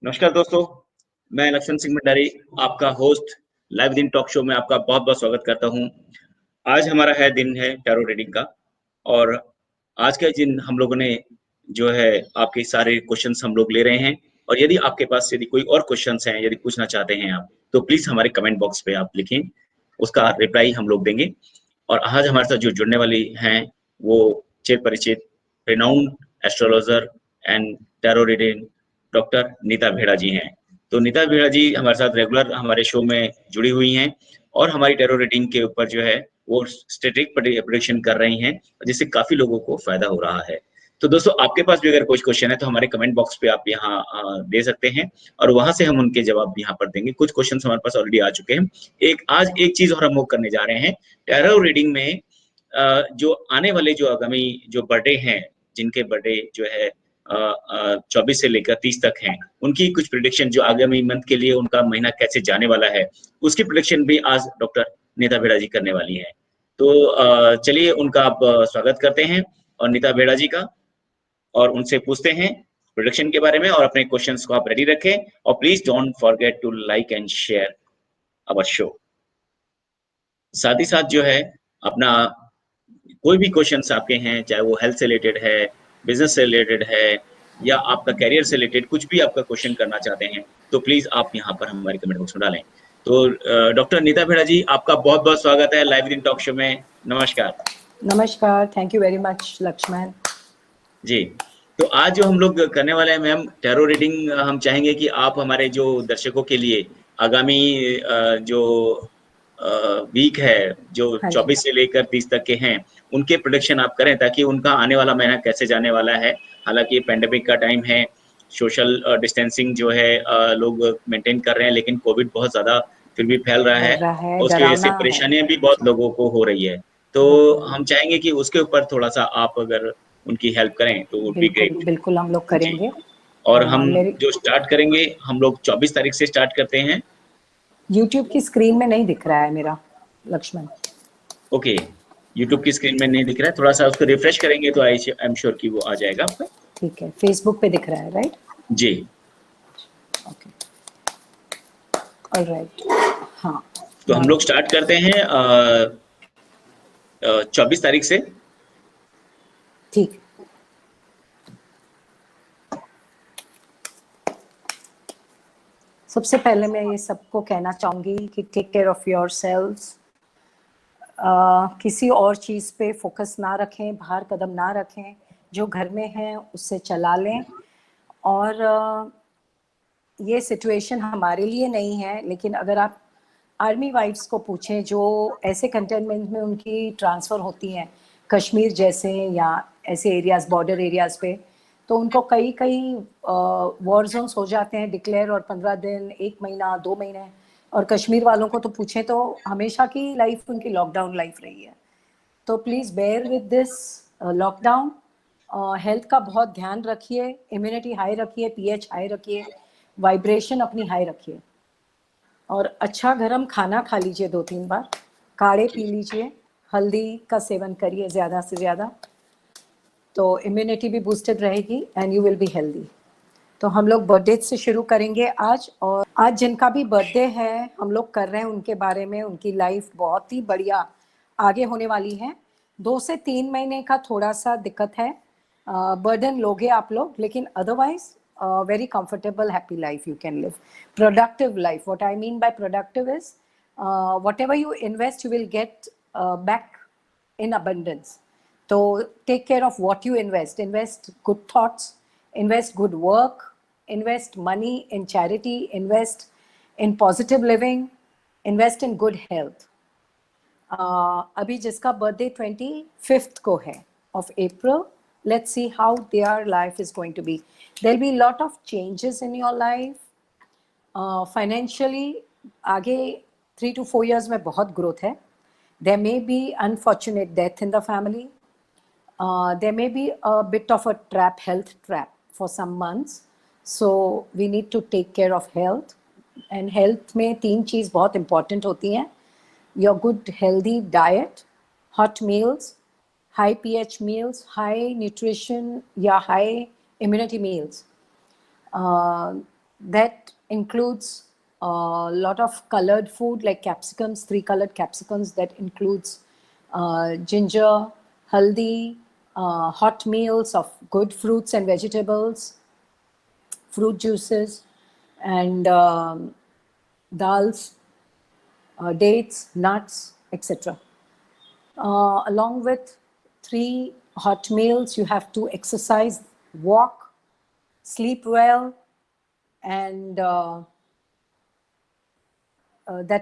नमस्कार दोस्तों, मैं लक्ष्मण सिंह भंडारी, आपका होस्ट लाइव दिन टॉक शो में आपका बहुत-बहुत स्वागत करता हूं। आज हमारा दिन है टैरो रीडिंग का और आज के दिन हम लोगों ने जो है आपके सारे क्वेश्चंस हम लोग ले रहे हैं और यदि आपके पास यदि कोई और क्वेश्चंस हैं, यदि पूछना चाहते हैं आप, तो प्लीज़ हमारे कमेंट बॉक्स पे आप लिखें, उसका रिप्लाई हम लोग देंगे। और आज हमारे साथ जो जुड़ने वाली हैं, वो चिर-परिचित renowned astrologer and tarot reader doctor Nita Bheda ji हैं। तो नीता भेड़ा जी हमारे साथ रेगुलर हमारे शो में जुड़ी हुई हैं और हमारी टैरो रीडिंग के ऊपर जो है वो स्टैटिक प्रेडिक्शन कर रही हैं, जिससे काफ़ी लोगों को फ़ायदा हो रहा है। तो दोस्तों आपके पास भी अगर कुछ क्वेश्चन है तो हमारे कमेंट बॉक्स पे आप यहाँ दे सकते हैं और वहाँ से हम उनके जवाब भी यहाँ पर देंगे। कुछ क्वेश्चंस हमारे पास ऑलरेडी आ चुके हैं। आज एक चीज़ और हम लोग करने जा रहे हैं, टैरो रीडिंग में जो आने वाले जो आगामी जो बर्थडे हैं, जिनके बर्थडे जो है 24 से लेकर 30 तक हैं, उनकी कुछ प्रेडिक्शन जो आगामी मंथ के लिए उनका महीना कैसे जाने वाला है, उसकी प्रेडिक्शन भी आज डॉक्टर नीता भेड़ा जी करने वाली हैं। तो चलिए उनका आप स्वागत करते हैं और नीता भेड़ा जी का और उनसे पूछते हैं प्रेडिक्शन के बारे में और अपने क्वेश्चंस को आप रेडी रखें और please don't forget to like and share our show. साथ ही साथ जो है अपना कोई भी क्वेश्चंस आपके हैं, चाहे वो हेल्थ से रिलेटेड है, बिजनेस से रिलेटेड है या आपका करियर से रिलेटेड कुछ भी आपका क्वेश्चन करना चाहते हैं, तो प्लीज आप यहाँ पर हमारे कमेंट बॉक्स में डालें। तो डॉक्टर नीता भेड़ा जी, आपका बहुत बहुत स्वागत है लाइव दिन टॉक शो में। नमस्कार। नमस्कार, thank you very much Laxman ji. तो आज जो हम लोग करने वाले हैं मैम टैरो रीडिंग, हम चाहेंगे कि आप हमारे जो दर्शकों के लिए आगामी जो वीक है, जो 24 से लेकर 30 तक के हैं, उनके प्रेडिक्शन आप करें ताकि उनका आने वाला महीना कैसे जाने वाला है। हालांकि पेंडेमिक का टाइम है, सोशल डिस्टेंसिंग जो है लोग मेंटेन कर रहे हैं, लेकिन कोविड बहुत ज़्यादा फिर भी फैल रहा है और उसकी वजह से परेशानियां भी बहुत लोगों को हो रही है। तो हम चाहेंगे कि उसके ऊपर थोड़ा सा आप अगर उनकी हेल्प करें तो वुड बी ग्रेट। बिल्कुल हम लोग करेंगे। और हम जो स्टार्ट करेंगे, हम लोग 24 तारीख से स्टार्ट करते हैं। YouTube की स्क्रीन में नहीं दिख रहा है मेरा लक्ष्मण। ओके, YouTube की स्क्रीन में नहीं दिख रहा है, थोड़ा सा उसको रिफ्रेश करेंगे तो आई एम श्योर कि वो आ जाएगा आपका। ठीक है, फेसबुक पे दिख रहा है, राइट? जी, ओके, ऑलराइट। हाँ, तो हम लोग स्टार्ट करते हैं 24 तारीख से। ठीक। सबसे पहले मैं ये सबको कहना चाहूंगी कि टेक केयर ऑफ योरसेल्व्स। किसी और चीज़ पे फोकस ना रखें, बाहर कदम ना रखें, जो घर में है उससे चला लें। और ये सिचुएशन हमारे लिए नहीं है, लेकिन अगर आप आर्मी वाइफ्स को पूछें जो ऐसे कंटेनमेंट में उनकी ट्रांसफ़र होती हैं, कश्मीर जैसे या ऐसे एरियाज़, बॉर्डर एरियाज़ पे, तो उनको कई वॉर जोन्स हो जाते हैं डिक्लेयर और 15 दिन, 1 महीना, 2 महीने। और कश्मीर वालों को तो पूछें तो हमेशा की लाइफ उनकी लॉकडाउन लाइफ रही है। तो please bear with this lockdown. Health का बहुत ध्यान रखिए, इम्यूनिटी हाई रखिए, पीएच हाई रखिए, वाइब्रेशन अपनी हाई रखिए और अच्छा गरम खाना खा लीजिए 2-3 बार, काढ़े पी लीजिए, हल्दी का सेवन करिए ज़्यादा से ज़्यादा, तो इम्यूनिटी भी बूस्टेड रहेगी and you will be healthy. तो हम लोग बर्थडे से शुरू करेंगे आज। और आज जिनका भी बर्थडे है हम लोग कर रहे हैं उनके बारे में, उनकी लाइफ बहुत ही बढ़िया आगे होने वाली है। 2 से 3 महीने का थोड़ा सा दिक्कत है, बर्डन लोगे आप लोग, लेकिन otherwise very comfortable happy life you can live, productive life. What I mean by productive is whatever you invest you will get back in abundance. So take care of what you invest good thoughts, invest good work, invest money in charity, invest in positive living, invest in good health. अभी जिसका birthday 25th को है of April, let's see how their life is going to be. There'll be a lot of changes in your life. Financially आगे 3 to 4 years में बहुत growth है. There may be unfortunate death in the family. There may be a bit of a trap, health trap for some months. So we need to take care of health. And health में 3 चीज़ बहुत important होती हैं. Your good healthy diet, hot meals, high pH meals, high nutrition या high immunity meals. That includes a lot of colored food like capsicums, 3 colored capsicums. That includes ginger, haldi, hot meals of good fruits and vegetables, fruit juices, and dals, dates, nuts, etc. Along with 3 hot meals, you have to exercise, walk, sleep well, and that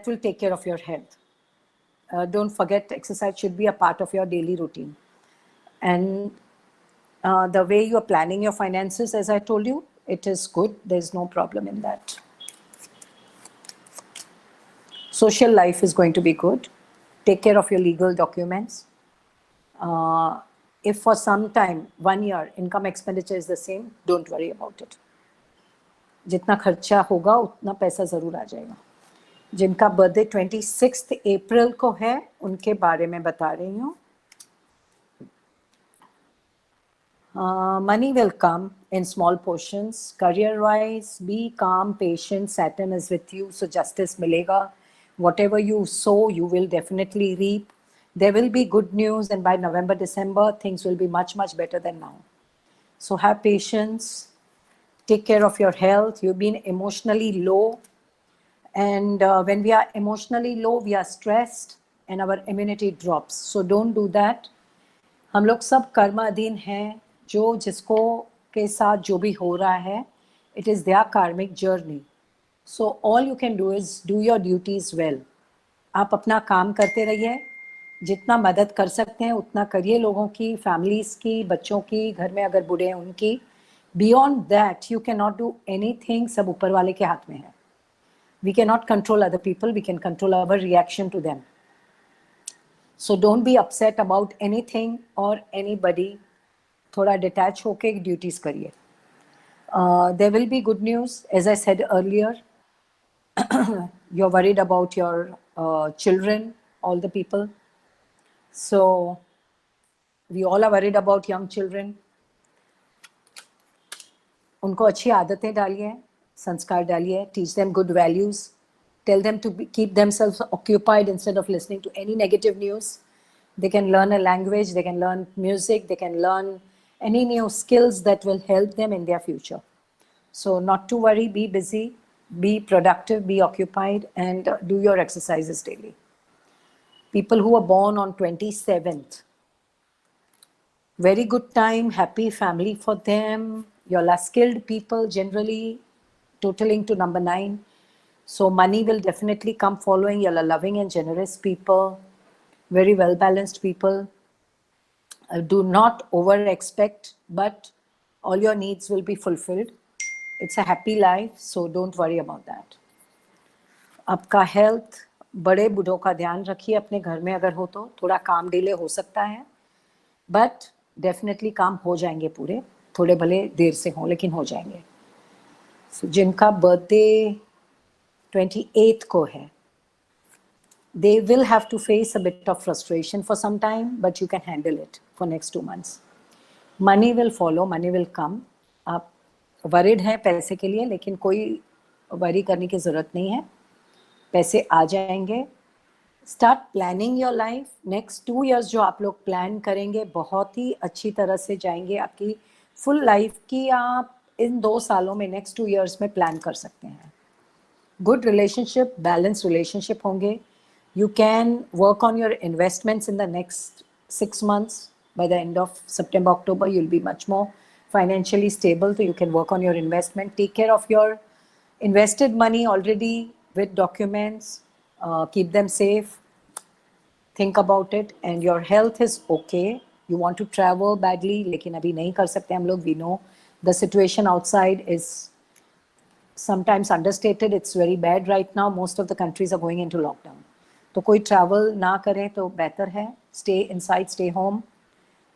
will take care of your health. Don't forget, exercise should be a part of your daily routine. And the way you are planning your finances, as I told you, it is good. There's no problem in that. Social life is going to be good. Take care of your legal documents. If for some time, 1 year, income expenditure is the same, don't worry about it. जितना खर्चा होगा उतना पैसा ज़रूर आ जाएगा. जिनका birthday 26 अप्रैल को है उनके बारे में बता रही हूँ. Money will come in small portions. Career-wise, be calm, patient. Saturn is with you, so justice milega. Whatever you sow, you will definitely reap. There will be good news, and by November, December, things will be much, much better than now. So have patience. Take care of your health. You've been emotionally low. And when we are emotionally low, we are stressed and our immunity drops. So don't do that. हम लोग सब कर्माधीन हैं. जो जिसको के साथ जो भी हो रहा है, it is their karmic journey. So all you can do is do your duties well. आप अपना काम करते रहिए. जितना मदद कर सकते हैं उतना करिए लोगों की, फैमिलीज की, बच्चों की, घर में अगर बूढ़े हैं उनकी. Beyond that, you cannot do anything. सब ऊपर वाले के हाथ में है. We cannot control other people. We can control our reaction to them. So don't be upset about anything or anybody. थोड़ा detach होके duties करिए. There will be good news. As I said earlier, you're worried about your children, all the people. So we all are worried about young children. उनको अच्छी आदतें डालिए, संस्कार डालिए. Teach them good values. Tell them to keep themselves occupied instead of listening to any negative news. They can learn a language, they can learn music, they can learn any new skills that will help them in their future. So not to worry, be busy, be productive, be occupied, and do your exercises daily. People who are born on 27th, very good time, happy family for them. You're less skilled people generally, totaling to number 9. So money will definitely come following. You're loving and generous people, very well-balanced people. Do not over-expect, but all your needs will be fulfilled. It's a happy life, so don't worry about that. आपका health, बड़े बूढ़ों का ध्यान रखिए अपने घर में अगर हो तो. थोड़ा काम डिले हो सकता है, but definitely काम हो जाएंगे पूरे. थोड़े भले देर से हों, लेकिन हो जाएंगे. So जिनका birthday 28th को है, they will have to face a bit of frustration for some time, but you can handle it for next 2 months. Money will follow, money will come. आप worried हैं पैसे के लिए, लेकिन कोई worry करने की ज़रूरत नहीं है. पैसे आ जाएंगे. Start planning your life. Next 2 years जो आप लोग plan करेंगे, बहुत ही अच्छी तरह से जाएंगे. आपकी full life की आप इन 2 सालों में, next 2 years में plan कर सकते हैं. Good relationship, balanced relationship होंगे. You can work on your investments in the next 6 months. By the end of September, October, you'll be much more financially stable, so you can work on your investment. Take care of your invested money already with documents. Keep them safe. Think about it. And your health is okay. You want to travel badly, लेकिन अभी नहीं कर सकते हम लोग. We know the situation outside is sometimes understated. It's very bad right now. Most of the countries are going into lockdown. तो कोई travel ना करें तो बेहतर है. Stay inside, stay home,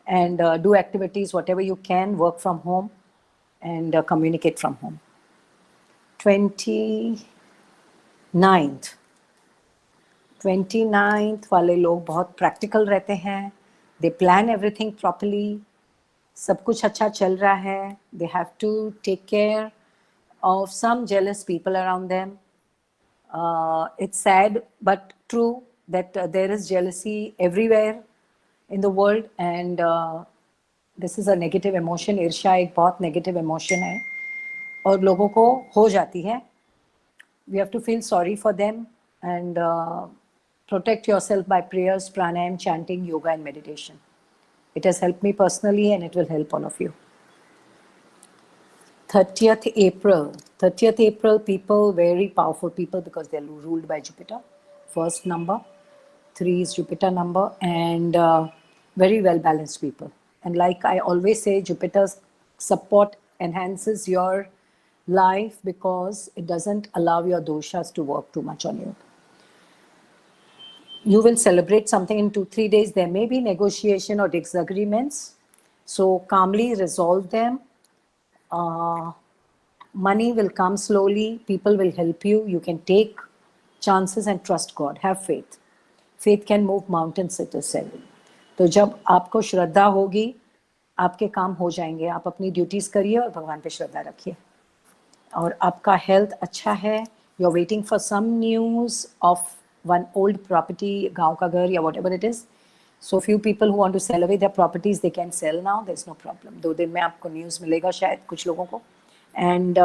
and do activities, whatever you can, work from home, and communicate from home. 29th वाले लोग बहुत practical रहते हैं. They plan everything properly. सब कुछ अच्छा चल रहा है. They have to take care of some jealous people around them. It's sad but true that there is jealousy everywhere in the world, and this is a negative emotion. ईर्ष्या एक बहुत negative emotion है और लोगों को हो जाती है. We have to feel sorry for them and protect yourself by prayers, pranayam, chanting, yoga and meditation. It has helped me personally and it will help all of you. 30th April, people, very powerful people because they're ruled by Jupiter. First number, 3 is Jupiter number, and very well balanced people. And like I always say, Jupiter's support enhances your life because it doesn't allow your doshas to work too much on you. You will celebrate something in 2-3 days. There may be negotiation or disagreements, so calmly resolve them. Money will come slowly. People will help you. You can take chances and trust God. Have faith. Faith can move mountains, it is said. तो जब आपको श्रद्धा होगी, आपके काम हो जाएंगे. आप अपनी ड्यूटीज करिए और भगवान पे श्रद्धा रखिए. और आपका हेल्थ अच्छा है. You are waiting for some news of one old property, गांव का घर या whatever it is. So few people who want to sell away their properties, they can sell now. There's no problem. 2 दिन में आपको news मिलेगा शायद कुछ लोगों को, and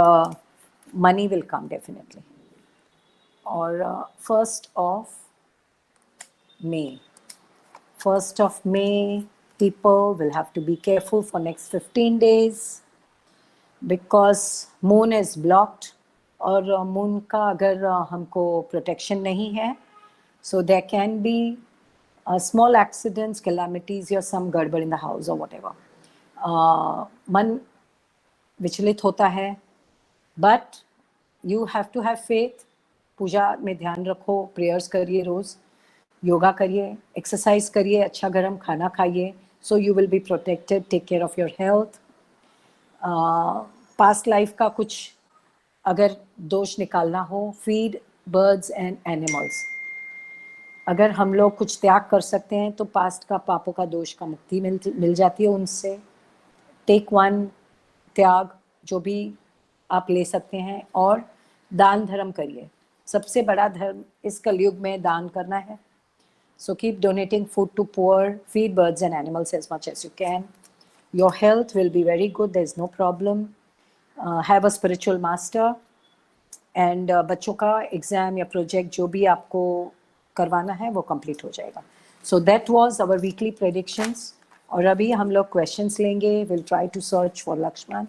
money will come definitely. और 1st of May, people will have to be careful for next 15 days because moon is blocked. और moon का अगर हमको protection नहीं है, so there can be small accidents, calamities, or some gadbad in the house or whatever. मन विचलित होता है, but you have to have faith. पूजा में ध्यान रखो, prayers करिए रोज, योगा करिए, exercise करिए, अच्छा गरम खाना खाइए, so you will be protected. Take care of your health. Past life का कुछ अगर दोष निकालना हो, feed birds and animals. अगर हम लोग कुछ त्याग कर सकते हैं तो पास्ट का पापों का दोष का मुक्ति मिल जाती है उनसे. टेक 1 त्याग जो भी आप ले सकते हैं, और दान धर्म करिए. सबसे बड़ा धर्म इस कलयुग में दान करना है. So keep donating food to poor, feed birds and animals as much as you can. Your health will be very good, there is no problem. Have a spiritual master. And बच्चों का एग्जाम या project जो भी आपको करवाना है वो complete हो जाएगा. So that was our weekly predictions. और अभी हम लोग क्वेश्चंस लेंगे. Will try to search for Laxman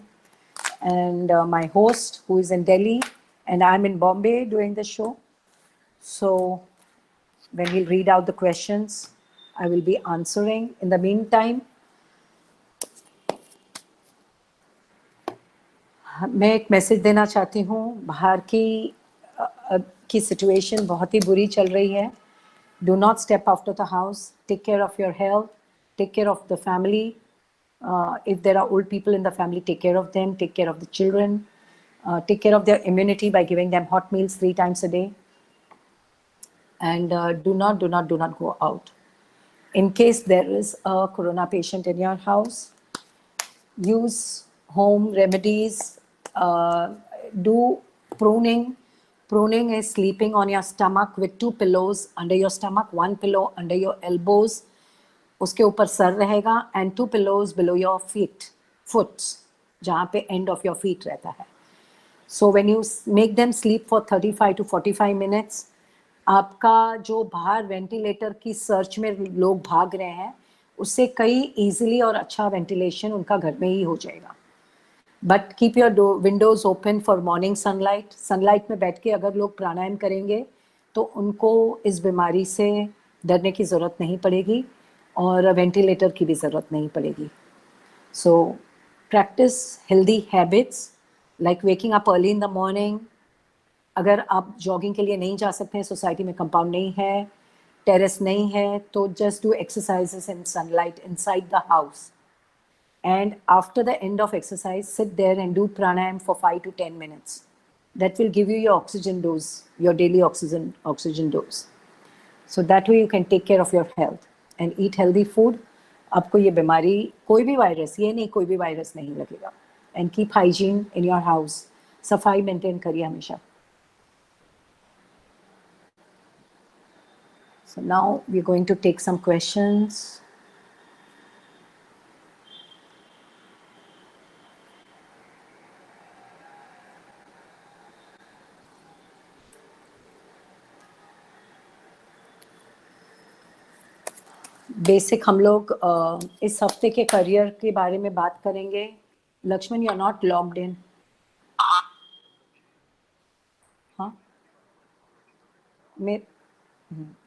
and my host who is in Delhi and I am in Bombay doing the show. So when he'll read out the questions, I will be answering. In the meantime, मैं एक message देना चाहती हूँ. बाहर की situation बहुत ही बुरी चल रही है. Do not step out of the house. Take care of your health. Take care of the family. If there are old people in the family, take care of them. Take care of the children. Take care of their immunity by giving them hot meals 3 times a day. And do not go out. In case there is a corona patient in your house, use home remedies. Do pruning. Pruning is sleeping on your stomach with 2 pillows under your stomach, 1 pillow under your elbows, उसके ऊपर sir रहेगा, and 2 pillows below your foots, जहाँ पे end of your feet रहता है. So when you make them sleep for 35 to 45 minutes, आपका जो बाहर वेंटिलेटर की सर्च में लोग भाग रहे हैं, उससे कई easily और अच्छा वेंटिलेशन उनका घर में ही हो जाएगा. But keep your Windows open for morning sunlight. Sunlight में बैठ के अगर लोग प्राणायाम करेंगे तो उनको इस बीमारी से डरने की ज़रूरत नहीं पड़ेगी और वेंटिलेटर की भी ज़रूरत नहीं पड़ेगी. So practice healthy habits like waking up early in the morning. अगर आप जॉगिंग के लिए नहीं जा सकते हैं, सोसाइटी में कंपाउंड नहीं है, टेरेस नहीं है, तो just do exercises in sunlight inside the house. And after the end of exercise, sit there and do pranayam for 5 to 10 minutes. That will give you your oxygen dose, your daily oxygen dose. So that way you can take care of your health and eat healthy food. आपको ये बीमारी, कोई भी virus, ये नहीं कोई भी virus नहीं लगेगा. And keep hygiene in your house. सफाई मेंटेन करिए हमेशा. So now we're going to take some questions. Basic हम लोग इस हफ्ते के करियर के बारे में बात करेंगे. Laxman, you are not logged in. हाँ,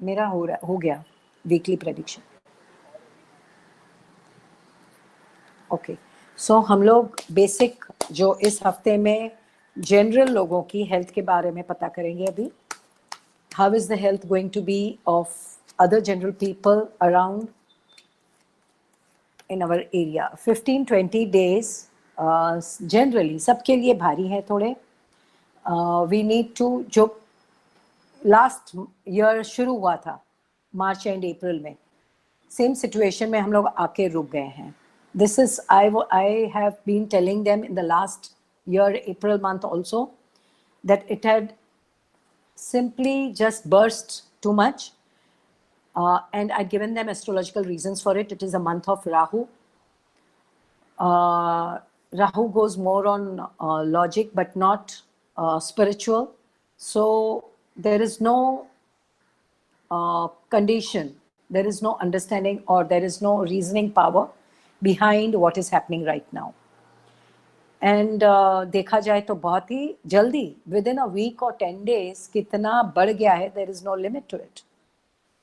मेरा हो गया वीकली प्रेडिक्शन. ओके, सो हम लोग बेसिक जो इस हफ्ते में जनरल लोगों की हेल्थ के बारे में पता करेंगे अभी. How is the health going to be of other general people around in our area. 15-20 days generally सबके लिए भारी है थोड़े. We need to, जो लास्ट ईयर शुरू हुआ था मार्च एंड अप्रैल में, सेम सिचुएशन में हम लोग आके रुक गए हैं. This is, I have been telling them in the last year, April month also, that it had simply just burst too much. And I'd given them astrological reasons for it. It is a month of Rahu. Rahu goes more on logic, but not spiritual. So there is no condition, there is no understanding, or there is no reasoning power behind what is happening right now. And देखा जाए तो बहुत ही जल्दी, within a week or 10 days, कितना बढ़ गया है, there is no limit to it.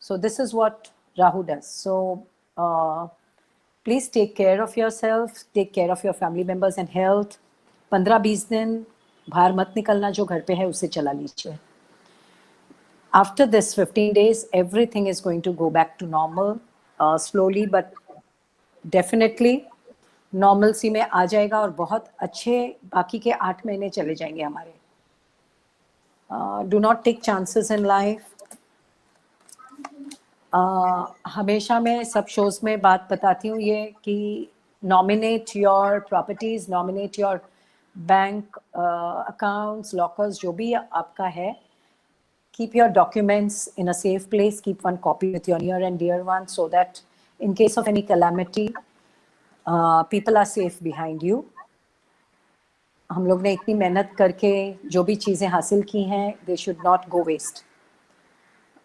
So this is what Rahu does. So please take care of yourself, take care of your family members and health. 15-20 दिन बाहर मत निकलना, जो घर पे है उससे चला लीजिए. After this 15 days, everything is going to go back to normal, slowly but definitely normalcy में आ जाएगा, और बहुत अच्छे बाकी के 8 महीने चले जाएंगे हमारे. Do not take chances in life. हमेशा मैं सब शोज में बात बताती हूँ ये कि nominate your properties, nominate your bank accounts, lockers, जो भी आपका है. Keep your documents in a safe place. Keep one copy with your near and dear one, so that in case of any calamity people are safe behind you. हम लोग ने इतनी मेहनत करके जो भी चीज़ें हासिल की हैं, they should not go waste.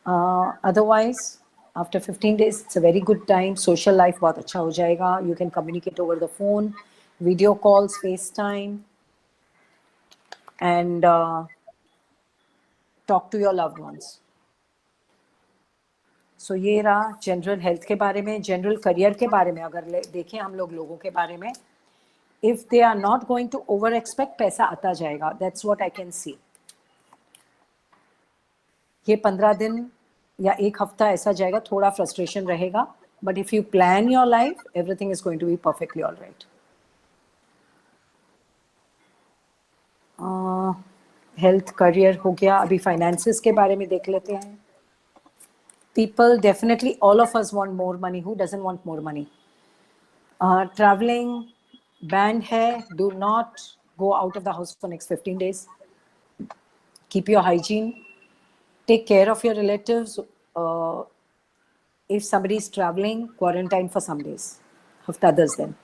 Otherwise after 15 days, it's a very good time. Social life बहुत अच्छा हो जाएगा. You can communicate over the phone, video calls, FaceTime, and talk to your loved ones. So ये रहा general health के बारे में. General career के बारे में अगर देखें हम लोग लोगों के बारे में, if they are not going to over expect, पैसा आता जाएगा. That's what I can see. ये 15 दिन या एक हफ्ता ऐसा जाएगा, थोड़ा फ्रस्ट्रेशन रहेगा, but if you plan your life, everything is going to be perfectly all right. Health, career हो गया. अभी फाइनेंसेस के बारे में देख लेते हैं. People definitely, all of us want more money. Who doesn't want more money? Travelling band है. Do not go out of the house for next 15 days. Keep your hygiene. Take care of your relatives. If somebody is traveling, quarantine for some days. Hafta 10 दिन.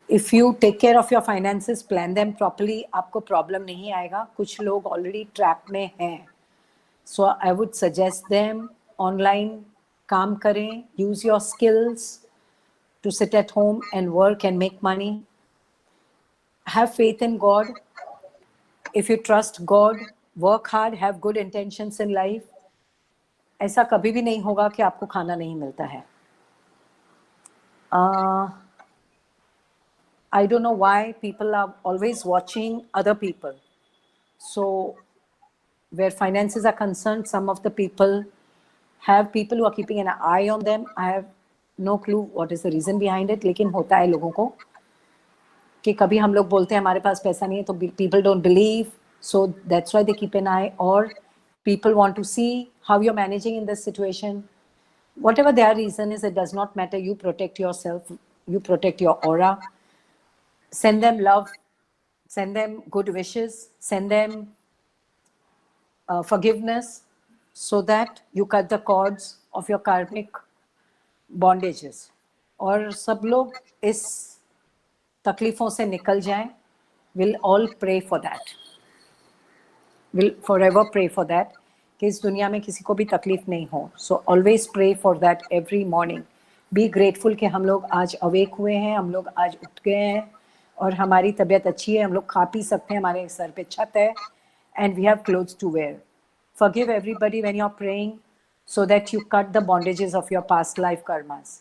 If you take care of your finances, plan them properly, आपको problem नहीं आएगा. कुछ लोग already trap में हैं. So I would suggest them online काम करें. Use your skills to sit at home and work and make money. Have faith in God. If you trust God, work hard, have good intentions in life. ऐसा कभी भी नहीं होगा कि आपको खाना नहीं मिलता है. I don't know why people are always watching other people. So where finances are concerned, some of the people have people who are keeping an eye on them. I have no clue what is the reason behind it, लेकिन होता है लोगों को कि कभी हम लोग बोलते हैं हमारे पास पैसा नहीं है, तो people don't believe. So that's why they keep an eye, or people want to see how you're managing in this situation. Whatever their reason is, it does not matter. You protect yourself, you protect your aura. Send them love, send them good wishes, send them forgiveness, so that you cut the cords of your karmic bondages. और सब लोग इस तकलीफों से निकल जाएं. We'll all pray for that. We'll forever pray for that. कि इस दुनिया में किसी को भी तकलीफ नहीं हो. So always pray for that every morning. Be grateful कि हम लोग आज awake हुए हैं, हम लोग आज उठ गए हैं और हमारी तबीयत अच्छी है, हम लोग खा पी सकते हैं, हमारे सर पे छत है, and we have clothes to wear. Forgive everybody when you're praying, so that you cut the bondages of your past life karmas.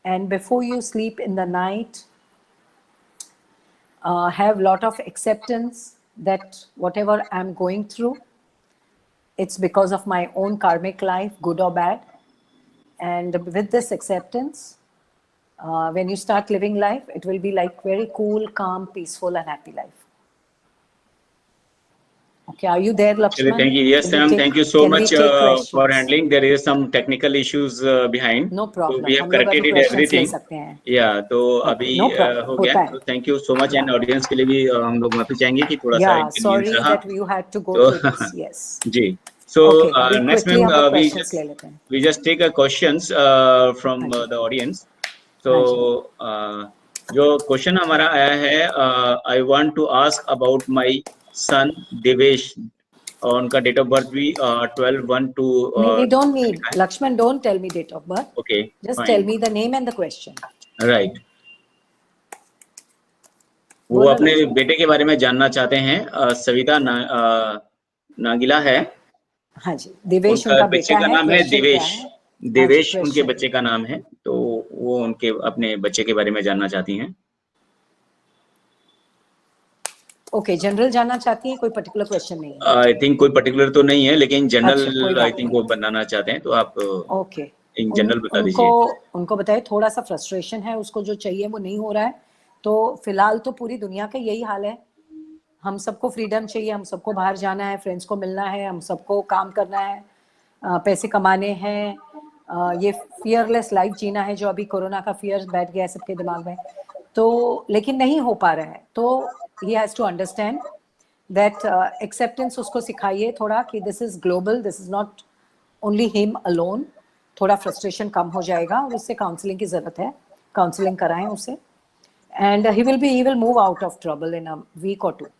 And before you sleep in the night, have lot of acceptance that whatever I'm going through, it's because of my own karmic life, good or bad. And with this acceptance, when you start living life, it will be like very cool, calm, peaceful and happy life. Okay, are you there, Lakshman? Thank you. Yes, Sam. Thank you so much for handling. There is some technical issues behind. No problem. So we have corrected it everything. Yeah, तो अभी हो गया. So thank you so much. And audience के लिए भी हम लोग माफी चाहेंगे कि थोड़ा सा inconvenience रहा. Sorry that you had to go through this. Yes. Ji. So next ma'am, we just take a questions from the audience. So जो question हमारा आया है, I want to ask about my son Devesh, और उनका date of birth भी 12/1 we don't need, Lakshman, don't tell me date of birth. Okay, just tell me the name and the question. Right. वो अपने बेटे के बारे में जानना चाहते हैं. सविता नागिला है. हाँ जी, देवेश उनका बच्चे का नाम है. देवेश उनके बच्चे का नाम है. तो वो उनके अपने बच्चे के बारे में जानना चाहती हैं. ओके, जनरल जानना चाहती हैं, कोई पर्टिकुलर क्वेश्चन नहीं है. आई थिंक कोई पर्टिकुलर तो नहीं है, लेकिन जनरल आई थिंक वो बनाना चाहते हैं. तो आप ओके इन जनरल बता दीजिए. उनको बताइए थोड़ा सा फ्रस्ट्रेशन है, उसको जो चाहिए वो नहीं हो रहा है. तो फिलहाल तो पूरी दुनिया का यही हाल है. हम सबको फ्रीडम चाहिए, हम सबको बाहर जाना है, फ्रेंड्स को मिलना है, हम सबको काम करना है, पैसे कमाने हैं, ये फियरलेस लाइफ जीना है जो अभी कोरोना का फियर बैठ गया है सबके दिमाग में. तो लेकिन नहीं हो पा रहा है. तो he has to understand that acceptance उसको सिखाइए थोड़ा कि this is global, this is not only him alone. थोड़ा frustration कम हो जाएगा और उससे काउंसलिंग की जरूरत है. काउंसलिंग कराएं उसे, and he will move out of trouble in a week or two.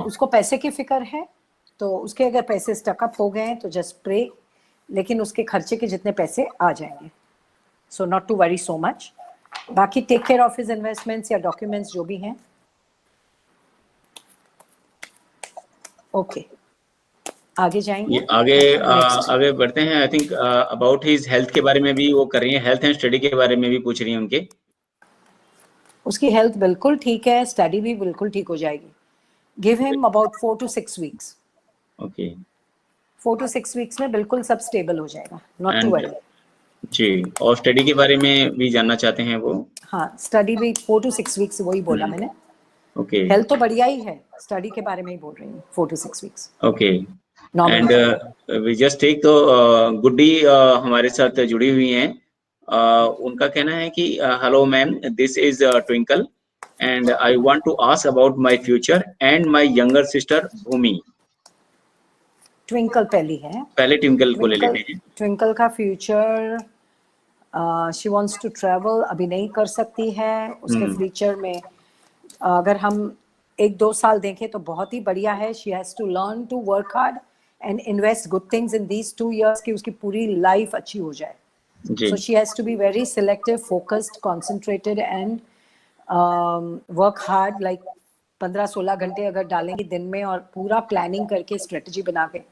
उसको पैसे की फिक्र है, तो उसके अगर पैसे स्टक अप हो गए तो जस्ट प्रे, लेकिन उसके खर्चे के जितने पैसे आ जाएंगे. So not to worry so much. बाकी take care of his investments या डॉक्यूमेंट्स जो भी हैं. ओके, आगे जाएंगे. आगे बढ़ते हैं. I think about his health के बारे में भी वो कर रही हैं. हेल्थ एंड स्टडी के बारे में भी पूछ रही हैं उनके. उसकी हेल्थ बिल्कुल ठीक है, स्टडी भी बिल्कुल ठीक हो जाएगी. Give him about 4 to 6 weeks. Okay, 4 to 6 weeks में बिल्कुल सब स्टेबल हो जाएगा. Not to worry. जी. और स्टडी के बारे में भी जानना चाहते हैं वो. हाँ, स्टडी भी 4 to 6 weeks, वही बोला मैंने. ओके, हेल्थ तो बढ़िया ही है, स्टडी के बारे में ही बोल रही हूँ. 4 to 6 weeks. Okay. And we just take तो गुड्डी हमारे साथ जुड़ी हुई हैं. उनका कहना है कि hello ma'am, this is twinkle and I want to ask about my future and my younger sister Bhumi. Twinkle पहली है, पहले ट्विंकल को ले लेते हैं. ट्विंकल का future, she wants to travel, अभी नहीं कर सकती है. उसके फ्यूचर में अगर हम 1-2 साल देखें तो बहुत ही बढ़िया है. She has to learn to work hard and invest good things in these 2 years कि उसकी पूरी लाइफ अच्छी हो जाए. So she has to be very selective, focused, concentrated and work hard. Like 15-16 घंटे अगर डालेंगी दिन में और पूरा प्लानिंग करके स्ट्रेटजी बना के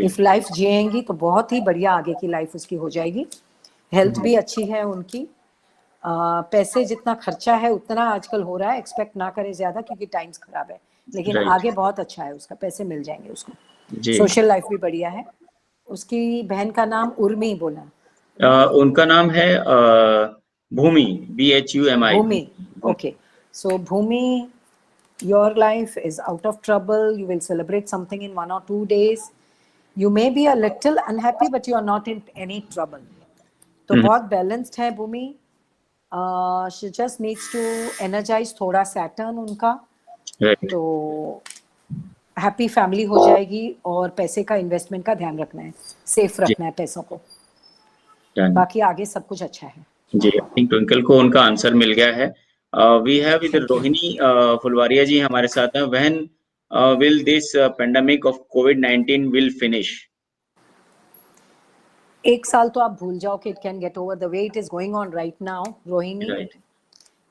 इफ लाइफ जिएंगी तो बहुत ही बढ़िया आगे की लाइफ उसकी हो जाएगी. हेल्थ भी अच्छी है उनकी. पैसे जितना खर्चा है उतना आजकल हो रहा है, एक्सपेक्ट ना करें ज्यादा क्योंकि टाइम्स खराब है, लेकिन आगे बहुत अच्छा है उसका, पैसे मिल जाएंगे उसको. सोशल लाइफ भी बढ़िया है. उसकी बहन का नाम उर्मी बोला. उनका नाम है Bhumi, BHUMI. Bhumi. Okay. So Bhumi, your life is out of trouble. You will celebrate something in 1 or 2 days. You may be a little unhappy, but you are not in any trouble. तो बहुत balanced है Bhumi. She just needs to energize थोड़ा Saturn उनका. Right. तो happy family हो जाएगी और पैसे का इन्वेस्टमेंट का ध्यान रखना है, सेफ जी, रखना है पैसों को, डन। बाकी आगे सब कुछ अच्छा है। जी, आई थिंक ट्विंकल को उनका आंसर मिल गया है। वी हैव इधर थैंक यू। रोहिणी फुलवारिया जी हमारे साथ हैं। When will this pandemic of covid will finish? एक साल तो आप भूल जाओ कि it can get over the way it is going on right now Rohini. Right.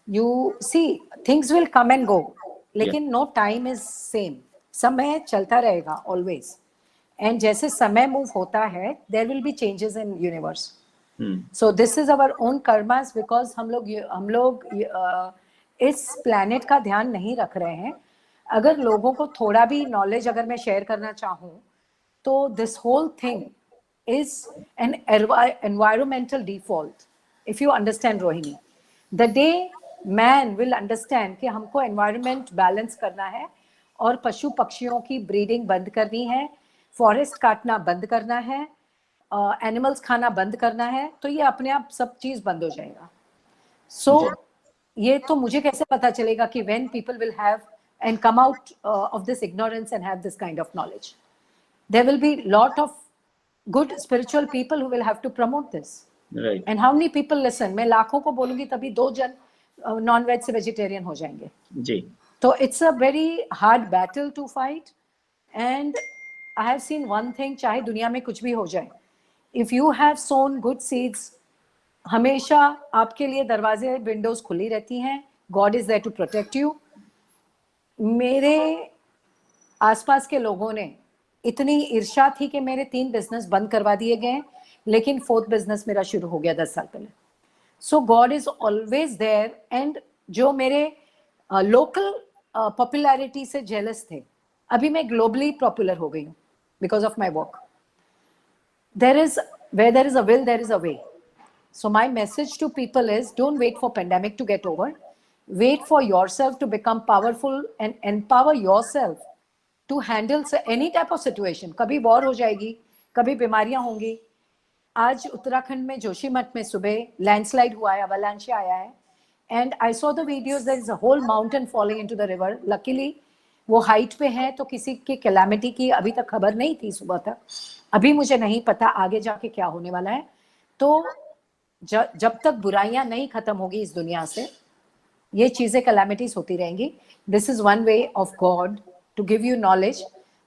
You see things will come and go, या। लेकिन नो टाइम इज सेम, समय चलता रहेगा ऑलवेज। एंड जैसे समय मूव होता है there will be changes in universe. So this is our own karmas, because हम लोग इस प्लैनेट का ध्यान नहीं रख रहे हैं। अगर लोगों को थोड़ा भी नॉलेज अगर मैं शेयर करना चाहूँ तो this whole thing is an environmental default. If you understand, Rohini, the day man will understand कि हमको environment balance करना है और पशु पक्षियों की breeding बंद करनी है, forest काटना बंद करना है, animals खाना बंद करना है, तो ये अपने आप सब चीज बंद हो जाएगा। So ये तो मुझे कैसे पता चलेगा कि when people will have and come out of this ignorance and have this kind of knowledge? There will be lot of good spiritual people who will have to promote this. Right. And how many people listen? मैं लाखों को बोलूंगी तभी 2 जन non veg से vegetarian हो जाएंगे। जी। तो it's a very hard battle to fight. And I have seen one thing, चाहे दुनिया में कुछ भी हो जाए, if you have sown good seeds, हमेशा आपके लिए दरवाजे विंडोज खुली रहती हैं। God is there to protect you. मेरे आसपास के लोगों ने इतनी ईर्ष्या थी कि मेरे 3 बिजनेस बंद करवा दिए गए, लेकिन 4th बिजनेस मेरा शुरू हो गया 10 साल पहले। So God is always there. And जो मेरे लोकल पॉपुलैरिटी से जेलस थे, अभी मैं ग्लोबली पॉपुलर हो गई हूँ because of my work. where there is a will, there is a way. So my message to people is, don't wait for pandemic to get over. Wait for yourself to become powerful and empower yourself to handle any type of situation. कभी war हो जाएगी, कभी बीमारियां होंगी। आज उत्तराखंड में जोशीमठ में सुबह लैंडस्लाइड हुआ है, अवलांचे आया है, and I saw the videos, there is a whole mountain falling into the river. Luckily वो हाइट पे है तो किसी की कैलामिटी की अभी तक खबर नहीं थी सुबह तक। अभी मुझे नहीं पता आगे जाके क्या होने वाला है। तो जब तक बुराइयां नहीं खत्म होगी इस दुनिया से, ये चीजें कैलामिटीज होती रहेंगी। This is one way of God to give you knowledge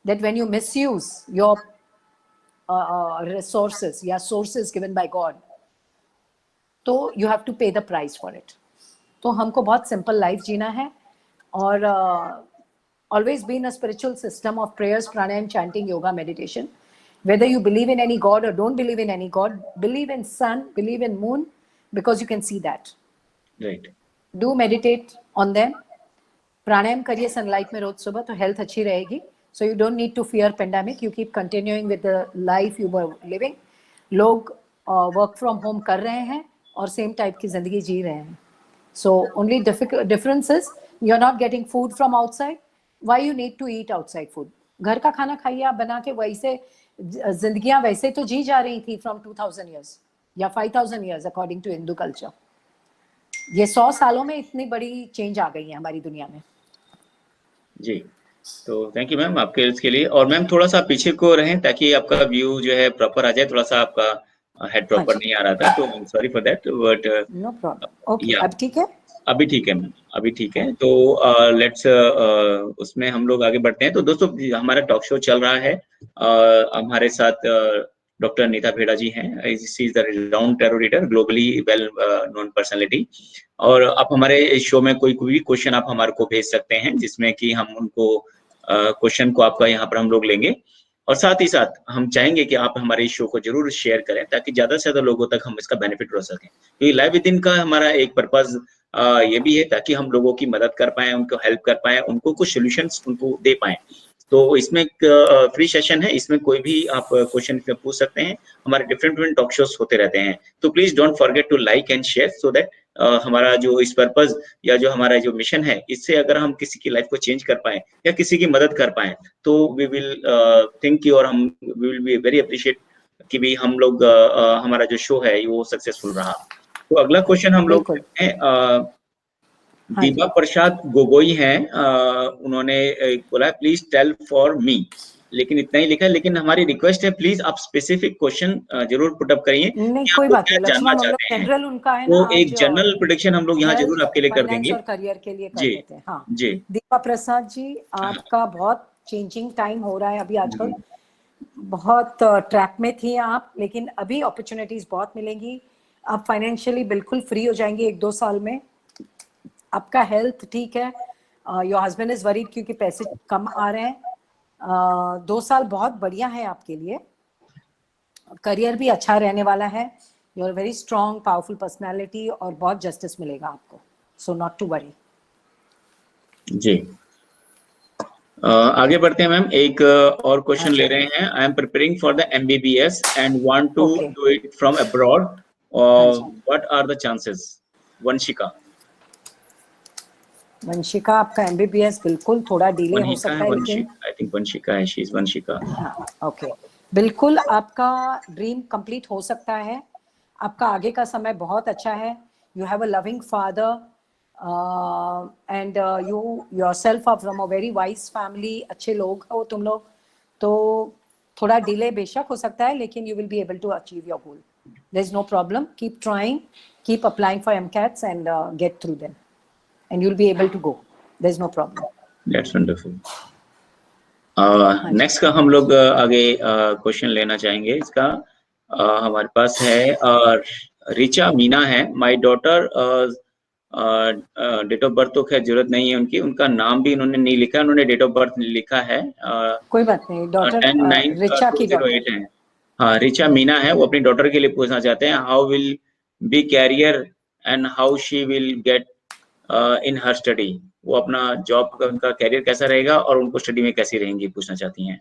that when you misuse your resources, या sources given by God, तो you have to pay the price for it. तो हमको बहुत simple life जीना है और always be in a spiritual system of prayers, pranayam, chanting, yoga, meditation. Whether you believe in any God or don't believe in any God, believe in sun, believe in moon, because you can see that. Right. Do meditate on them. प्राणायाम करिए sunlight में रोज सुबह, तो health अच्छी रहेगी। So you don't need to fear pandemic, you keep continuing with the life you were living. लोग work from home कर रहे हैं और सेम टाइप की जिंदगी जी रहे हैं। So only difference is you are not getting food from outside. Why you need to eat outside food? घर का खाना खाइए आप बना के, वैसे जिंदगियां वैसे तो जी जा रही थी फ्रॉम 2000 ईयर्स या 5000 years according to Hindu culture. ये 100 सालों में इतनी बड़ी चेंज आ गई है हमारी दुनिया में। जी, तो थैंक यू मैम आपके इसके लिए। और मैम थोड़ा सा पीछे को रहें ताकि आपका व्यू जो है प्रॉपर आ जाए। थोड़ा सा आपका हेड प्रॉपर नहीं आ रहा था, तो I am sorry for that, but no problem. Okay, अब ठीक है? अभी ठीक है मैम, अभी ठीक है। तो लेट्स उसमें हम लोग आगे बढ़ते हैं। तो दोस्तों हमारा टॉक शो चल रहा है, हमारे साथ डॉक्टर नीता भेड़ा जी हैं। She is the renowned tarot reader, globally well known personality. और आप हमारे इस शो में कोई भी क्वेश्चन आप हमारे को भेज सकते हैं, जिसमें कि हम उनको क्वेश्चन को आपका यहाँ पर हम लोग लेंगे। और साथ ही साथ हम चाहेंगे कि आप हमारे इस शो को जरूर शेयर करें ताकि ज्यादा से ज्यादा लोगों तक हम इसका बेनिफिट हो सके। क्योंकि लाइव विद इन का हमारा एक पर्पज ये भी है ताकि हम लोगों की मदद कर पाए, उनको हेल्प कर पाए, उनको कुछ सॉल्यूशंस उनको दे पाए। तो इसमें एक फ्री सेशन है, इसमें कोई भी आप क्वेश्चन पूछ सकते हैं। हमारे डिफरेंट टॉक शोज होते रहते हैं, तो please don't forget to like and share so that हमारा जो इस पर्पज या जो हमारा जो मिशन है, इससे अगर हम किसी की लाइफ को चेंज कर पाए या किसी की मदद कर पाए, तो वी विल थिंक और हम we will be very appreciate कि भी हम लोग हमारा जो शो है वो सक्सेसफुल रहा। तो अगला क्वेश्चन हम लोग हैं हाँ दीपा जी। प्रसाद गोगोई हैं, उन्होंने बोला प्लीज टेल फॉर मी, लेकिन इतना ही लिखा है। लेकिन हमारी रिक्वेस्ट है प्लीज आप स्पेसिफिक क्वेश्चन जरूर पुट अप करिए नहीं कि कोई आप लोग बात क्या नहीं जानना लक्ष्मण, हम लोग चाहते हैं। जनरल उनका है ना तो आज, एक जनरल प्रेडिक्शन हम लोग यहाँ जरूर हेल्थ, आपके लिए कर फाइनेंस देंगे। और करियर के लिए कर जी देते हैं। हाँ, जी। दीपा प्रसाद जी, आपका बहुत चेंजिंग टाइम हो रहा है अभी आजकल। बहुत ट्रैक में थी आप, लेकिन अभी अपॉर्चुनिटीज बहुत मिलेंगी। आप फाइनेंशियली बिल्कुल फ्री हो जाएंगे 1-2 साल में। आपका हेल्थ ठीक है, योर हस्बैंड इज वरीड क्योंकि पैसे कम आ रहे हैं। 2 साल बहुत बढ़िया है आपके लिए। करियर भी अच्छा रहने वाला है। You are very strong powerful personality और बहुत जस्टिस मिलेगा आपको, सो नॉट टू वरी। जी। आगे बढ़ते हैं मैम। एक और क्वेश्चन ले रहे हैं। I am preparing for the MBBS and want to okay. Do it from abroad, हाँ जी। What are the chances? Vanshika. Vanshika, आपका एमबीबीएस बिल्कुल थोड़ा डिले हो वंशिका है, सकता है, लेकिन वंशिका, आई थिंक वंशिका है, शी इज वंशिका। हाँ, ओके, बिल्कुल आपका ड्रीम कंप्लीट हो सकता है। आपका आगे का समय बहुत अच्छा है। You have a loving father and you yourself are from a very wise family. अच्छे लोग हो तुम लोग। तो थोड़ा डिले बेशक हो सकता है, लेकिन you will be able to achieve your goal. There is no problem, keep trying, keep applying for MCATs and get through them and you'll be able to go. There's no problem. That's wonderful. हाँ जी। Next का हम लोग आगे question लेना चाहेंगे। इसका हमारे पास है रिचा मीना है। My daughter, date of birth तो खैर जरूरत नहीं है उनकी, उनका नाम भी इन्होंने नहीं लिखा, उन्होंने डेट ऑफ बर्थ लिखा है। कोई बात नहीं, डॉटर 10-9 रिचा की 2008 डॉटर। है। हाँ, रिचा मीना है। वो अपनी डॉटर के लिए पूछना चाहते हैं how will be career and how she will get in her study. वो अपना जॉब का, उनका कैरियर कैसा रहेगा और उनको स्टडी में कैसी रहेंगी, पूछना चाहती हैं।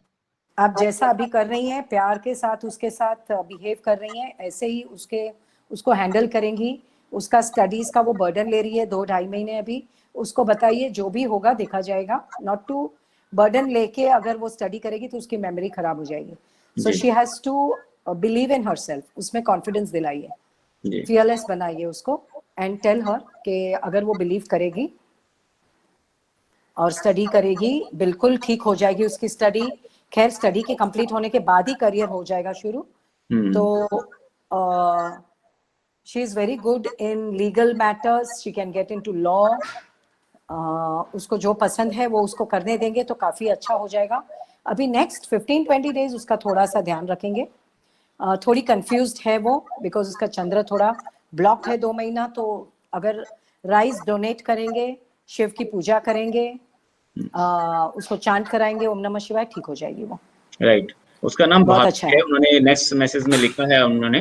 आप जैसा अभी कर रही हैं, प्यार के साथ उसके साथ बिहेव कर रही हैं, ऐसे ही उसको हैंडल करेंगी। उसका स्टडीज का वो बर्डन ले रही है 2-2.5 महीने अभी। उसको बताइए जो भी होगा देखा जाएगा, नॉट टू बर्डन लेके अगर वो स्टडी करेगी तो उसकी मेमोरी खराब हो जाएगी। सो जी she has to believe in herself, उसमें कॉन्फिडेंस दिलाइए, जी फियरलेस बनाइए उसको, एंड टेल हर कि अगर वो बिलीव करेगी और स्टडी करेगी बिल्कुल ठीक हो जाएगी उसकी स्टडी। खैर स्टडी के कंप्लीट होने के बाद ही करियर हो जाएगा शुरू। तो she is very good in legal matters, she can get into law. उसको जो पसंद है वो उसको करने देंगे तो काफी अच्छा हो जाएगा। अभी नेक्स्ट 15-20 डेज उसका थोड़ा सा ध्यान रखेंगे। थोड़ी कंफ्यूज्ड है वो, बिकॉज उसका चंद्र थोड़ा ब्लॉक्ड है 2 महीना। तो अगर राइस डोनेट करेंगे, शिव की पूजा करेंगे, उसको चांट कराएंगे ओम नमः शिवाय, ठीक हो जाएगी वो। राइट। उसका नाम बहुत अच्छा भाभी है, है। उन्होंने नेक्स्ट मैसेज में लिखा है उन्होंने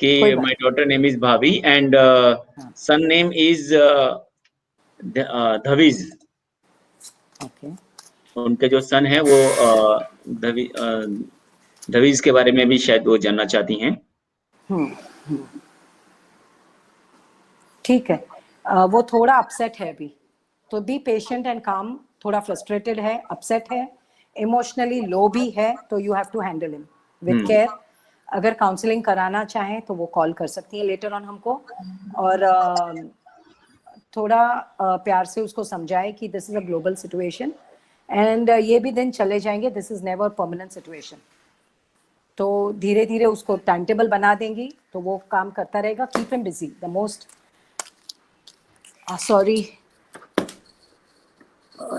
कि कोई बात माय डॉटर नेम इज भाभी एंड हाँ, सन नेम इज धवीज। ओके। उनके जो सन है वो धवीज के बारे में भी शायद वो जानना चाहती हैं। ठीक है। वो थोड़ा अपसेट है अभी, तो बी पेशेंट एंड काम। थोड़ा फ्रस्ट्रेटेड है, अपसेट है, इमोशनली लो भी है, तो you have to handle him with care. अगर काउंसलिंग कराना चाहें तो वो कॉल कर सकती हैं लेटर ऑन हमको, और थोड़ा प्यार से उसको समझाएं कि this is a global situation and ये भी दिन चले जाएंगे, this is never permanent situation. तो धीरे धीरे उसको टाइम टेबल बना देंगी तो वो काम करता रहेगा। Keep him busy, the most sorry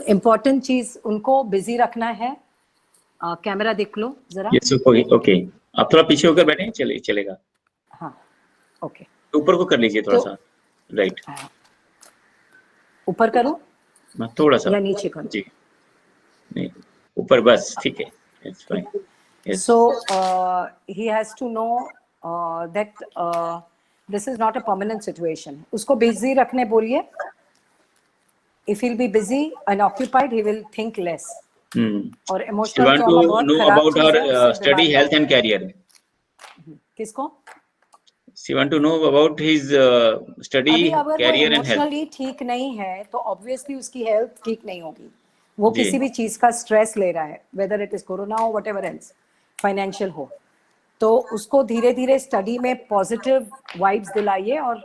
important चीज उनको बिजी रखना है। कैमरा देख लो जरा। Yes okay okay. आप थोड़ा पीछे होकर बैठे, चलिए चलेगा। हाँ, ओके। ऊपर को कर लीजिए थोड़ा तो सा। राइट। ऊपर करूं थोड़ा सा। या नीचे करूं? जी, नहीं, ऊपर बस ठीक है। It's fine. Yes. So he has to know that this is not a permanent situation. उसको busy रखने बोलिए। If he'll be busy and occupied, he will think less. और She emotional want trauma to बहुत know खराब about चीज है, her उससे study, बीमारियां health होती and हैं। career. किसको? She want to know about his अभी study, अगर वो career and health. इमोशनली ठीक नहीं है तो ऑब्वियसली उसकी हेल्थ ठीक नहीं होगी। वो जी किसी भी चीज का स्ट्रेस ले रहा है, वेदर इट इज कोरोना हो, वट एवर एल्स, फाइनेंशियल हो। तो उसको धीरे धीरे स्टडी में पॉजिटिव वाइब्स दिलाइए और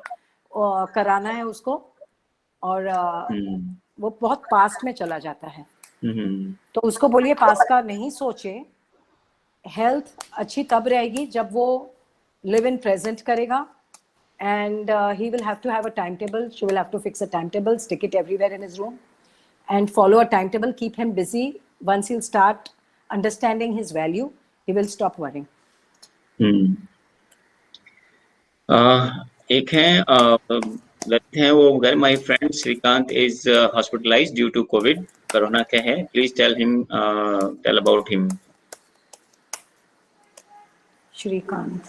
कराना है उसको। और वो बहुत पास्ट में चला जाता है। तो उसको बोलिए पास्ट का नहीं सोचे, हेल्थ अच्छी तब रहेगी जब वो लिव इन प्रेजेंट करेगा, and he will have to have a timetable. She will have to fix a timetable, stick it everywhere in his room, and follow a timetable, keep him busy. Once he'll start understanding his value, he will stop worrying. एक है वो घर, my friend Shrikant is hospitalized due to COVID. Corona क्या है? Please tell about him. Shrikant,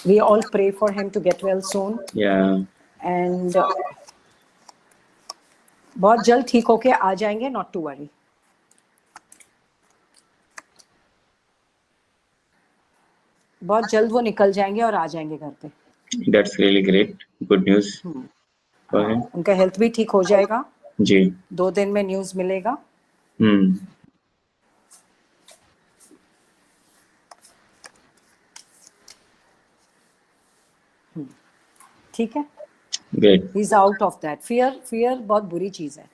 we all pray for him to get well soon. Yeah. And बहुत जल्द ठीक होके आ जाएंगे, not to worry. बहुत जल्द वो निकल जाएंगे और आ जाएंगे घर पे। That's really great. Good news. उनका हेल्थ भी ठीक हो जाएगा जी। 2 दिन में न्यूज मिलेगा। ठीक है। Great. He's out of that. Fear बहुत बुरी चीज है।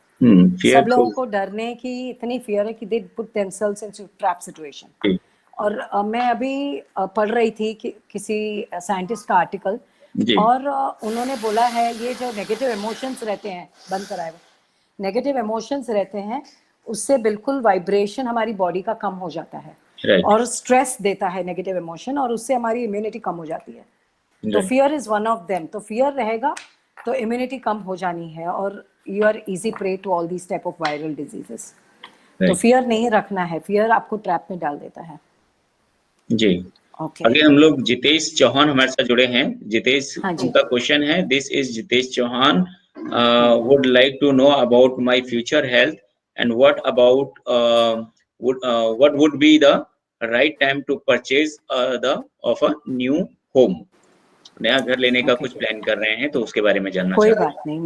सब लोगों को डरने की इतनी फियर है कि they put themselves into trap situation. और मैं अभी पढ़ रही थी कि किसी साइंटिस्ट का आर्टिकल, और उन्होंने बोला है ये जो नेगेटिव इमोशंस रहते हैं, बंद कराए, नेगेटिव इमोशंस रहते हैं, उससे बिल्कुल वाइब्रेशन हमारी बॉडी का कम हो जाता है। और स्ट्रेस देता है नेगेटिव इमोशन, और उससे हमारी इम्यूनिटी कम हो जाती है। तो fear is one of them. तो फियर रहेगा तो इम्यूनिटी कम हो जानी है, और you are easy prey to all these type of viral diseases. तो फियर नहीं रखना है, फियर आपको ट्रैप में डाल देता है। जी। आगे हम लोग जितेश चौहान हमारे साथ जुड़े हैं। जितेश, उनका क्वेश्चन है, this is Jitesh Chauhan, would like to know about my future health and what would be the right time to purchase of a new home. नया घर लेने का कुछ प्लान कर रहे हैं, तो उसके बारे में जानना कोई बात नहीं।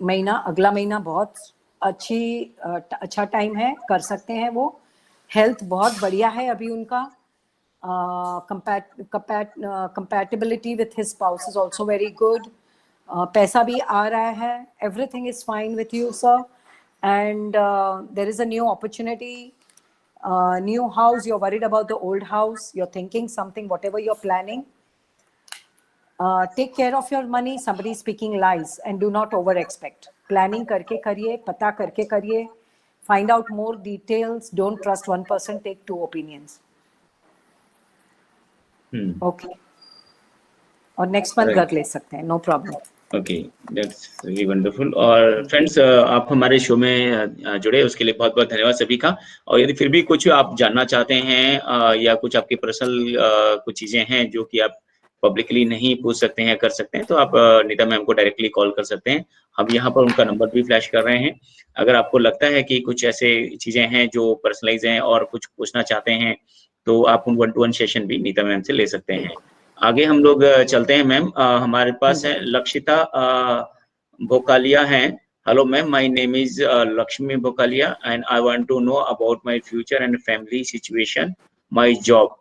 महीना, अगला महीना बहुत अच्छा टाइम है, कर सकते हैं वो। हेल्थ बहुत बढ़िया है अभी उनका। compatibility with his spouse is also very good. पैसा भी आ रहा है, everything is fine with you, sir. And there is a new opportunity, new house. You're worried about the old house, you're thinking something, whatever you're planning. Take care of your money. Somebody is speaking lies, and do not over expect. Planning करके करिए, पता करके करिए, find out more details. Don't trust one person, take 2 opinions. Okay. और next month घर ले सकते हैं, no problem. Okay, that's really wonderful. और फ्रेंड्स, आप हमारे शो में जुड़े, उसके लिए बहुत बहुत धन्यवाद सभी का। और यदि फिर भी कुछ आप जानना चाहते हैं, या कुछ आपकी पर्सनल कुछ चीजें हैं जो कि आप पब्लिकली नहीं पूछ सकते हैं, कर सकते हैं, तो आप नीता मैम को डायरेक्टली कॉल कर सकते हैं। हम यहाँ पर उनका नंबर भी फ्लैश कर रहे हैं। अगर आपको लगता है कि कुछ ऐसे चीजें हैं जो पर्सनलाइज हैं और कुछ पूछना चाहते हैं, तो आप उन 1-to-1 सेशन भी नीता मैम से ले सकते हैं। आगे हम लोग चलते हैं मैम। हमारे पास है लक्षिता भोकालिया हैं। Hello ma'am, my name is Laxmi Bhokalia and I want to know about my future and family situation, my job.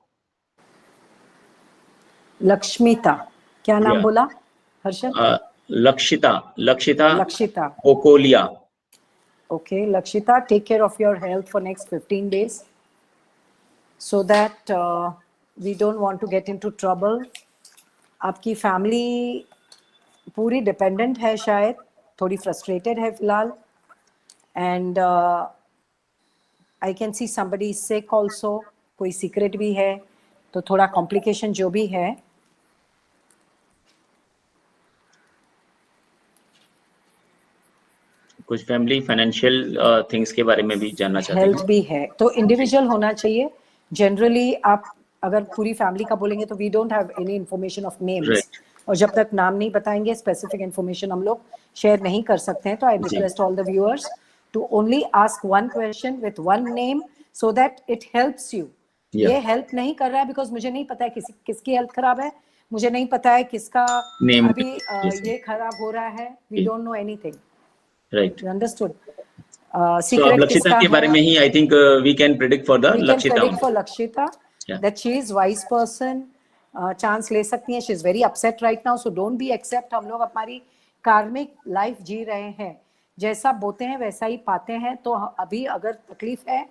Lakshmita, क्या नाम बोला Harshad? Lakshita Bhokalia. Okay, Lakshita, take care of your health for next 15 days. So that we don't want to get into trouble. आपकी family पूरी dependent है, शायद थोड़ी frustrated है फिलहाल, and I can C somebody is sick also. कोई सीक्रेट भी है, तो थोड़ा कॉम्प्लिकेशन जो भी है। कुछ फैमिली फाइनेंशियल थिंग्स के बारे में भी जानना चाहते हैं। हेल्थ भी है, तो इंडिविजुअल होना चाहिए। जनरली आप अगर पूरी फैमिली का बोलेंगे तो we don't have any information of names, और जब तक नाम नहीं बताएंगे, स्पेसिफिक इंफॉर्मेशन हम लोग शेयर नहीं कर सकते हैं। तो I request all the viewers to only ask 1 question with 1 name, so that it helps you. ये हेल्प नहीं कर रहा है बिकॉज मुझे नहीं पता है किसकी हेल्थ खराब है, मुझे नहीं पता है किसका अभी ये खराब हो रहा है। We don't know anything, right? You understood? Secret Lakshita के बारे में ही I think we can predict for the Lakshita that she is wise person. Chance ले सकती हैं। she is very upset right now, so don't be accept। हम लोग हमारी कार्मिक लाइफ जी रहे हैं, जैसा बोते हैं वैसा ही पाते हैं। तो अभी अगर तकलीफ है,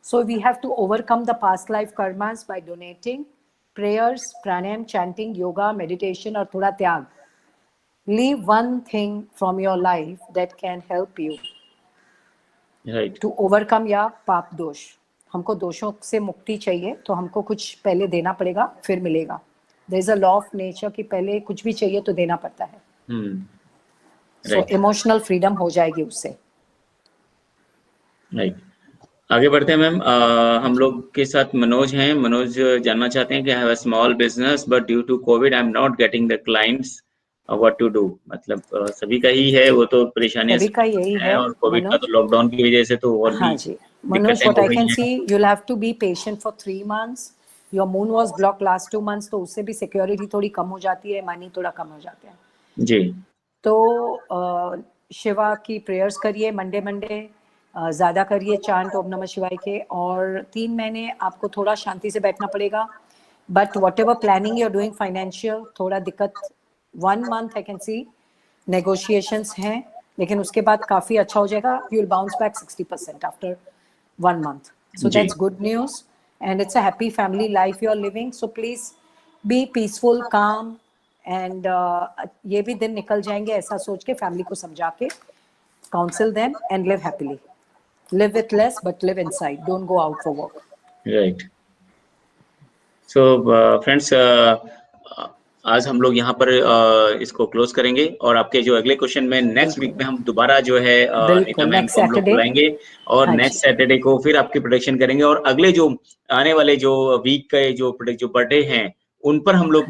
so we have to overcome the past life karmas by donating, prayers, pranayam, chanting, yoga, meditation और थोड़ा त्याग. Leave one thing from your life that can help you to overcome या पाप दोष. हमको दोषों से मुक्ति चाहिए, तो हमको कुछ पहले देना पड़ेगा, फिर मिलेगा. There is a law of nature कि पहले कुछ भी चाहिए तो देना पड़ता है. So emotional freedom हो जाएगी उससे. राइट, आगे बढ़ते हैं मैम। हम लोग के साथ मनोज हैं। मनोज जानना चाहते हैं कि I have a small business but due to COVID I am not getting the clients, what to do. मतलब सभी का ही है, वो तो परेशानियां सभी का यही है और कोविड का तो लॉकडाउन की वजह से तो और हाँ जी Manoj, what I can see, you will have to be patient for 3 months. Your moon was block last 2 months, तो उससे भी सिक्योरिटी थोड़ी कम हो जाती है, मनी थोड़ा कम हो जाते हैं जी। तो शिवा की प्रेयर्स करिए, मंडे ज़्यादा करिए चांट ओम नमः शिवाय के, और 3 महीने आपको थोड़ा शांति से बैठना पड़ेगा. But what planning you are doing financial, थोड़ा दिक्कत 1 month I can see negotiations हैं, लेकिन उसके बाद काफ़ी अच्छा हो जाएगा. You will bounce back 60% after 1 month. So that's good news and it's a happy family life you are living. So please be peaceful, calm and ये भी दिन निकल जाएंगे ऐसा सोच के, फैमिली को समझा के, counsel them and live happily. Live with less but live inside. Don't go out for work. Right. So friends, आज हम लोग यहाँ पर इसको क्लोज करेंगे और आपके जो अगले क्वेश्चन में नेक्स्ट वीक में हम दोबारा जो है नीता मैम को हम लोग बुलाएंगे और नेक्स्ट सैटरडे को फिर आपकी प्रोडिक्शन करेंगे और अगले जो आने वाले जो वीक के जो बर्थडे हैं उन पर हम लोग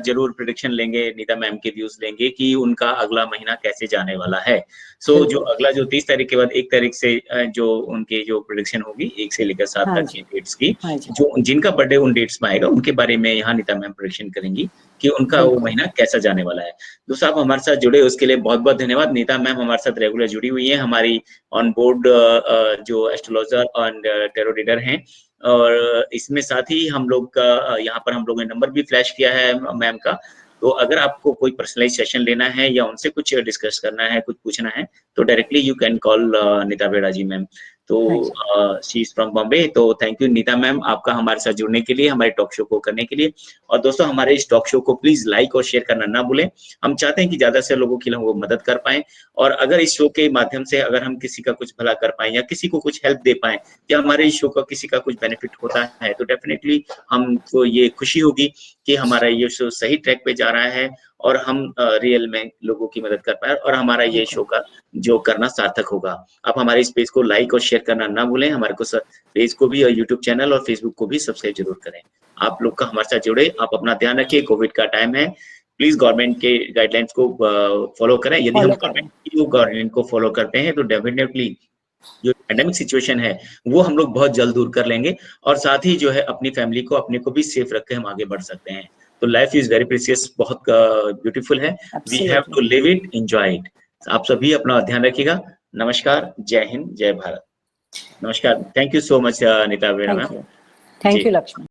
जरूर प्रेडिक्शन लेंगे, नीता मैम के व्यूज लेंगे कि उनका अगला महीना कैसे जाने वाला है. सो जो अगला जो 30 तारीख के बाद 1 तारीख से जो उनकी जो प्रेडिक्शन होगी 1 से लेकर 7 तक की डेट्स की, जो जिनका बर्थडे उन डेट्स में आएगा उनके बारे में यहाँ नीता मैम प्रेडिक्शन करेंगी कि उनका वो महीना कैसा जाने वाला है. दोस्तों आप हमारे साथ जुड़े उसके लिए बहुत बहुत धन्यवाद. नीता मैम हमारे साथ रेगुलर जुड़ी हुई है, हमारी ऑन बोर्ड जो एस्ट्रोलॉजर और टैरो रीडर हैं और इसमें साथ ही हम लोग का यहाँ पर हम लोगों ने नंबर भी फ्लैश किया है मैम का. तो अगर आपको कोई पर्सनलाइज सेशन लेना है या उनसे कुछ डिस्कस करना है, कुछ पूछना है तो directly you can call Nita Beda ji ma'am. तो शी इज फ्रॉम बॉम्बे. तो थैंक यू नीता मैम आपका हमारे साथ जुड़ने के लिए, हमारे टॉक शो को करने के लिए. और दोस्तों हमारे इस टॉक शो को प्लीज लाइक और शेयर करना ना भूलें. हम चाहते हैं कि ज्यादा से लोगों की वो मदद कर पाएं और अगर इस शो के माध्यम से अगर हम किसी का कुछ भला कर पाएं या किसी को कुछ हेल्प दे पाएं या हमारे इस शो का किसी का कुछ बेनिफिट होता है तो डेफिनेटली हमको ये खुशी होगी कि हमारा ये शो सही ट्रैक पे जा रहा है और हम रियल में लोगों की मदद कर पाए और हमारा ये शो का जो करना सार्थक होगा. आप हमारे इस पेज को लाइक और शेयर करना ना भूलें. हमारे को पेज को भी और यूट्यूब चैनल और फेसबुक को भी सब्सक्राइब जरूर करें. आप लोग का हमारे साथ जुड़े. आप अपना ध्यान रखिए, कोविड का टाइम है, प्लीज गवर्नमेंट के गाइडलाइंस को फॉलो करें. यदि हम गवर्नमेंट की गाइडलाइन को फॉलो करते हैं तो डेफिनेटली जो पैंडेमिक सिचुएशन है वो हम लोग बहुत जल्द दूर कर लेंगे और साथ ही जो है अपनी फैमिली को अपने को भी सेफ रख के हम आगे बढ़ सकते हैं. तो लाइफ इज वेरी प्रीशियस, बहुत ब्यूटीफुल है. We have to live it, enjoy it. आप सभी अपना ध्यान रखिएगा. नमस्कार, जय हिंद, जय भारत. नमस्कार. Thank you so much Nita Beda ma'am. Thank you Lakshman.